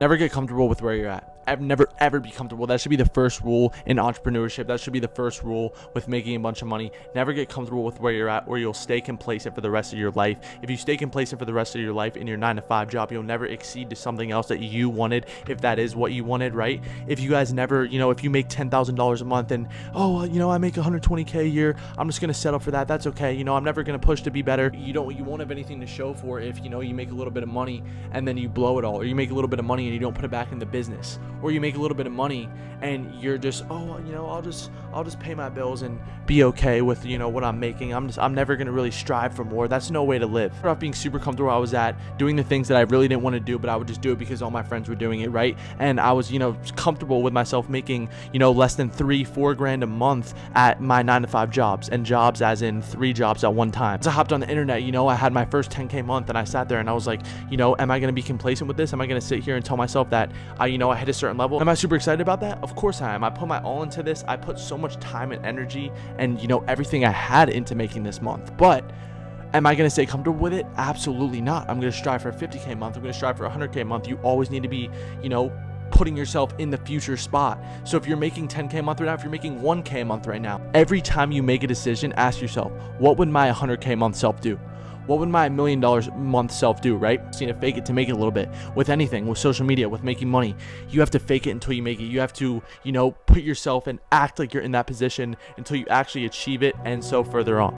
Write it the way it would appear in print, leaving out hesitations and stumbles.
Never get comfortable with where you're at. Never ever be comfortable. That should be the first rule in entrepreneurship. That should be the first rule with making a bunch of money. Never get comfortable with where you're at, or you'll stay complacent for the rest of your life. If you stay complacent for the rest of your life in your 9-to-5 job, you'll never exceed to something else that you wanted, if that is what you wanted, right? If you guys never, if you make $10,000 a month and, I make 120K a year, I'm just gonna settle for that. That's okay. I'm never gonna push to be better. You won't have anything to show for if you make a little bit of money and then you blow it all, or you make a little bit of money and you don't put it back in the business, or you make a little bit of money and you're just, I'll just pay my bills and be okay with what I'm making. I'm never gonna really strive for more. That's no way to live. I started off being super comfortable where I was at, doing the things that I really didn't want to do, but I would just do it because all my friends were doing it, right? And I was comfortable with myself making less than $3-4 grand a month at my 9-to-5 jobs, and jobs as in 3 jobs at one time. As I hopped on the internet, I had my first 10K month, and I sat there and I was like, am I gonna be complacent with this? Am I gonna sit here and tell myself that I hit a certain level? Am I super excited about that? Of course I am. I put my all into this. I put so much time and energy and everything I had into making this month. But am I going to stay comfortable with it? Absolutely not. I'm going to strive for a 50K month. I'm going to strive for a 100K month. You always need to be, putting yourself in the future spot. So if you're making 10K a month right now, if you're making 1K a month right now, every time you make a decision, ask yourself, what would my 100K month self do? What would my $1 million a month self do, right? So you need to fake it to make it a little bit. With anything, with social media, with making money, you have to fake it until you make it. You have to, put yourself and act like you're in that position until you actually achieve it, and so further on.